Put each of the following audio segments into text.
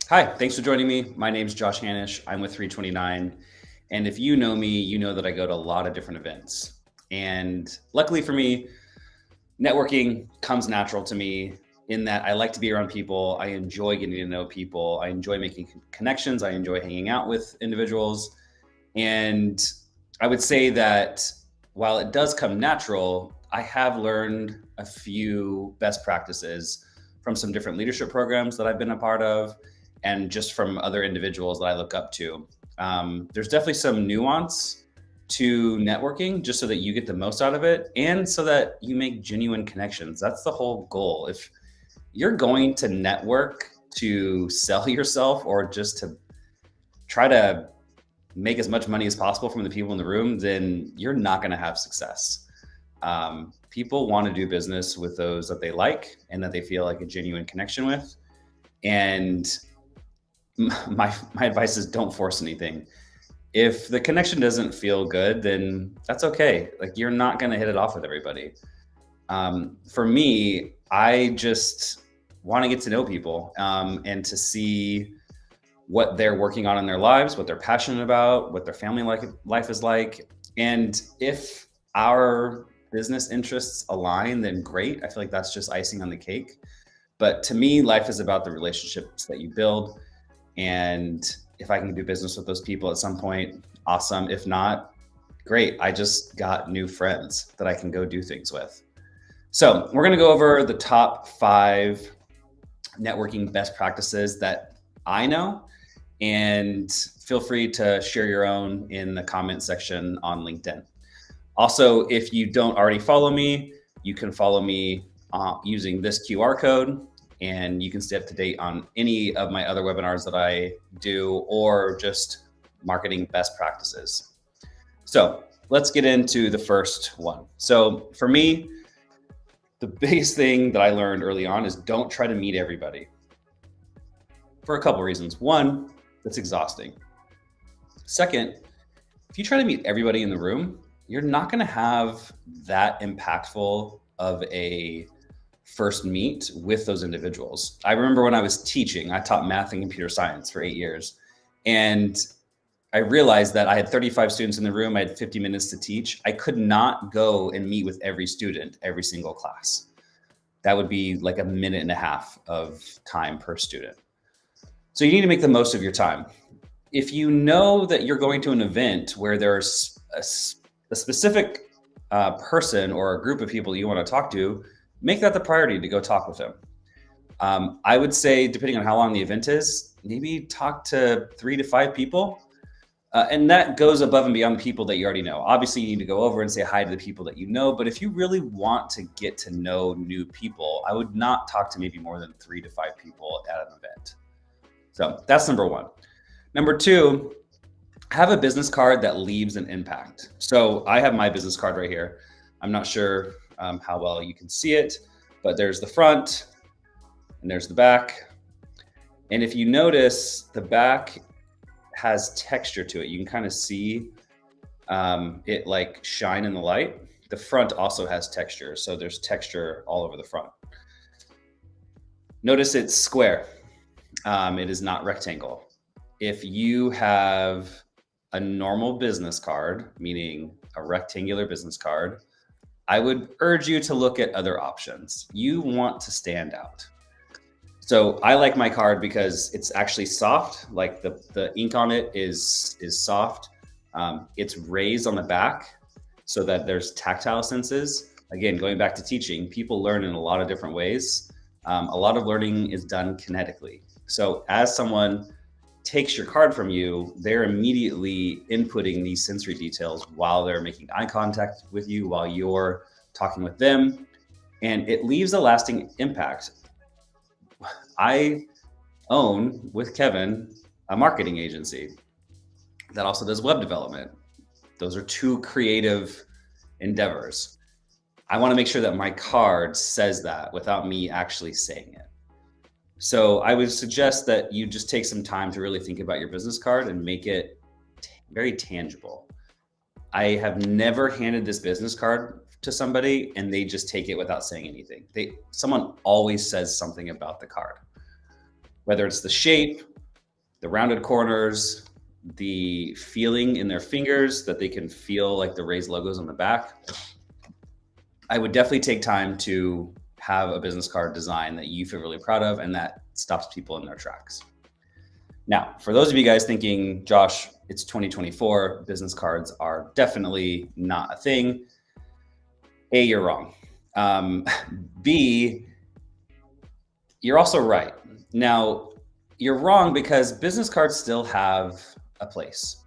Hi, thanks for joining me. My name's Josh Hanish. I'm with 329. And if you know me, you know that I go to a lot of different events. And luckily for me, networking comes natural to me in that I like to be around people. I enjoy getting to know people. I enjoy making connections. I enjoy hanging out with individuals. And I would say that while it does come natural, I have learned a few best practices from some different leadership programs that I've been a part of and just from other individuals that I look up to. There's definitely some nuance to networking just so that you get the most out of it and so that you make genuine connections. That's the whole goal. If you're going to network to sell yourself or just to try to make as much money as possible from the people in the room, then you're not going to have success. People want to do business with those that they like and that they feel like a genuine connection with. And my advice is don't force anything. If the connection doesn't feel good, then that's okay. Like you're not going to hit it off with everybody. For me, I just want to get to know people and to see what they're working on in their lives, what they're passionate about, what their family life is like. And if our business interests align, then great. I feel like that's just icing on the cake. But to me, life is about the relationships that you build. And if I can do business with those people at some point, awesome. If not, great. I just got new friends that I can go do things with. So we're going to go over the top 5 networking best practices that I know. And feel free to share your own in the comment section on LinkedIn. Also, if you don't already follow me, you can follow me using this QR code, and you can stay up to date on any of my other webinars that I do or just marketing best practices. So let's get into the first one. So for me, the biggest thing that I learned early on is don't try to meet everybody for a couple of reasons. One, that's exhausting. Second, if you try to meet everybody in the room, you're not going to have that impactful of a first meet with those individuals. I remember when I was teaching, I taught math and computer science for 8 years. And I realized that I had 35 students in the room. I had 50 minutes to teach. I could not go and meet with every student, every single class. That would be like a minute and a half of time per student. So you need to make the most of your time. If you know that you're going to an event where there's a specific person or a group of people you want to talk to, make that the priority to go talk with them. I would say, depending on how long the event is, maybe talk to 3 to 5 people. And that goes above and beyond people that you already know. Obviously, you need to go over and say hi to the people that you know. But if you really want to get to know new people, I would not talk to maybe more than 3 to 5 people at an event. So that's number 1. Number 2, have a business card that leaves an impact. So I have my business card right here. I'm not sure how well you can see it, but there's the front and there's the back. And if you notice, the back has texture to it. You can kind of see it like shine in the light. The front also has texture. So there's texture all over the front. Notice it's square. It is not rectangle. If you have a normal business card, meaning a rectangular business card, I would urge you to look at other options. You want to stand out. So I like my card because it's actually soft. Like the ink on it is soft. It's raised on the back so that there's tactile senses. Again, going back to teaching, people learn in a lot of different ways. A lot of learning is done kinetically. So as someone takes your card from you, they're immediately inputting these sensory details while they're making eye contact with you, while you're talking with them, and it leaves a lasting impact. I own, with Kevin, a marketing agency that also does web development. Those are 2 creative endeavors. I want to make sure that my card says that without me actually saying it. So I would suggest that you just take some time to really think about your business card and make it very tangible. I have never handed this business card to somebody and they just take it without saying anything. Someone always says something about the card, whether it's the shape, the rounded corners, the feeling in their fingers that they can feel like the raised logos on the back. I would definitely take time to have a business card design that you feel really proud of and that stops people in their tracks. Now, for those of you guys thinking, Josh, it's 2024, business cards are definitely not a thing. A, you're wrong. B, you're also right. Now, you're wrong because business cards still have a place.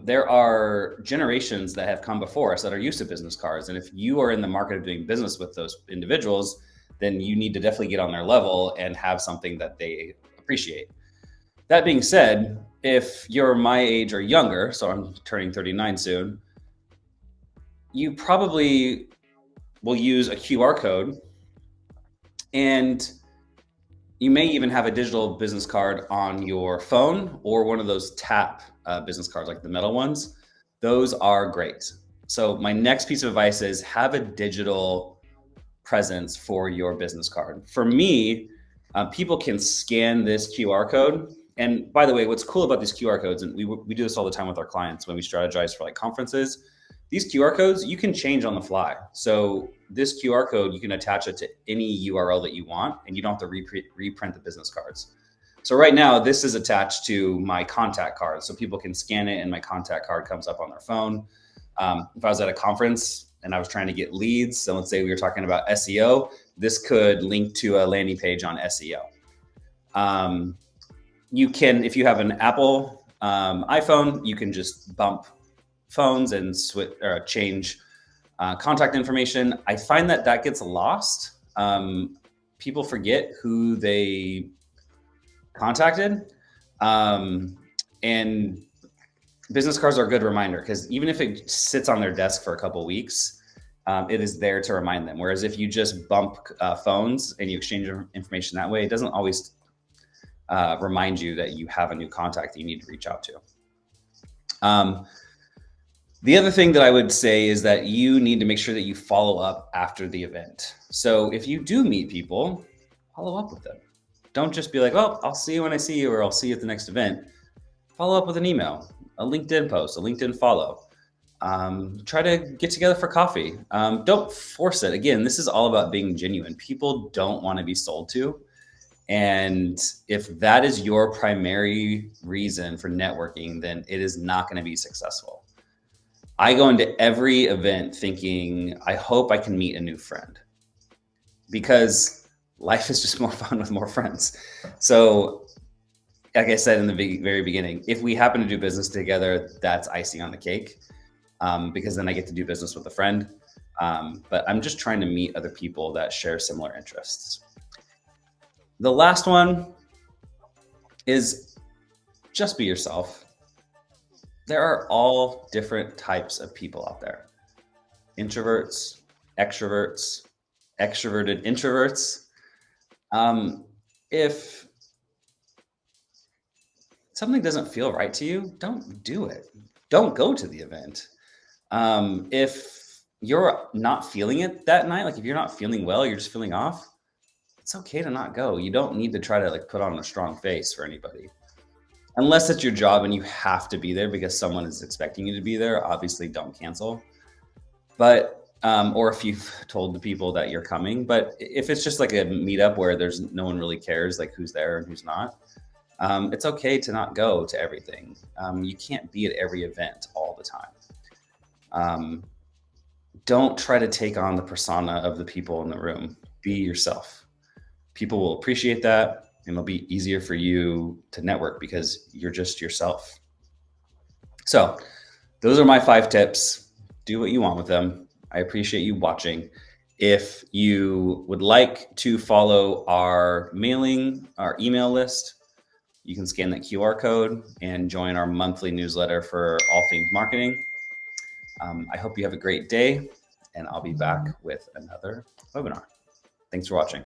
There are generations that have come before us that are used to business cards. And if you are in the market of doing business with those individuals, then you need to definitely get on their level and have something that they appreciate. That being said, if you're my age or younger, so I'm turning 39 soon, you probably will use a QR code, and you may even have a digital business card on your phone or one of those tap business cards, like the metal ones. Those are great. So my next piece of advice is have a digital presence for your business card. For me, people can scan this QR code. And by the way, what's cool about these QR codes, and we do this all the time with our clients when we strategize for like conferences, these QR codes, you can change on the fly. So this QR code, you can attach it to any URL that you want, and you don't have to reprint the business cards. So right now, this is attached to my contact card. So people can scan it and my contact card comes up on their phone. If I was at a conference and I was trying to get leads, so let's say we were talking about SEO, this could link to a landing page on SEO. You can, if you have an Apple iPhone, you can just bump phones and switch or change contact information. I find that that gets lost. People forget who they contacted. And business cards are a good reminder because even if it sits on their desk for a couple of weeks, it is there to remind them. Whereas if you just bump phones and you exchange information that way, it doesn't always remind you that you have a new contact that you need to reach out to. The other thing that I would say is that you need to make sure that you follow up after the event. So if you do meet people, follow up with them. Don't just be like, well, I'll see you when I see you, or I'll see you at the next event. Follow up with an email, a LinkedIn post, a LinkedIn follow. Try to get together for coffee. Don't force it. Again, this is all about being genuine. People don't want to be sold to. And if that is your primary reason for networking, then it is not going to be successful. I go into every event thinking, I hope I can meet a new friend, because life is just more fun with more friends. So like I said in the very beginning, if we happen to do business together, that's icing on the cake, because then I get to do business with a friend. But I'm just trying to meet other people that share similar interests. The last one is just be yourself. There are all different types of people out there. Introverts, extroverts, extroverted introverts. If something doesn't feel right to you, don't do it. Don't go to the event. If you're not feeling it that night, like if you're not feeling well, you're just feeling off, it's okay to not go. You don't need to try to like put on a strong face for anybody. Unless it's your job and you have to be there because someone is expecting you to be there, obviously don't cancel. But, or if you've told the people that you're coming, but if it's just like a meetup where there's no one really cares like who's there and who's not, it's okay to not go to everything. You can't be at every event all the time. Don't try to take on the persona of the people in the room. Be yourself. People will appreciate that. And it'll be easier for you to network because you're just yourself. So those are my 5 tips. Do what you want with them. I appreciate you watching. If you would like to follow our email list, you can scan that QR code and join our monthly newsletter for all things marketing. I hope you have a great day, and I'll be back with another webinar. Thanks for watching.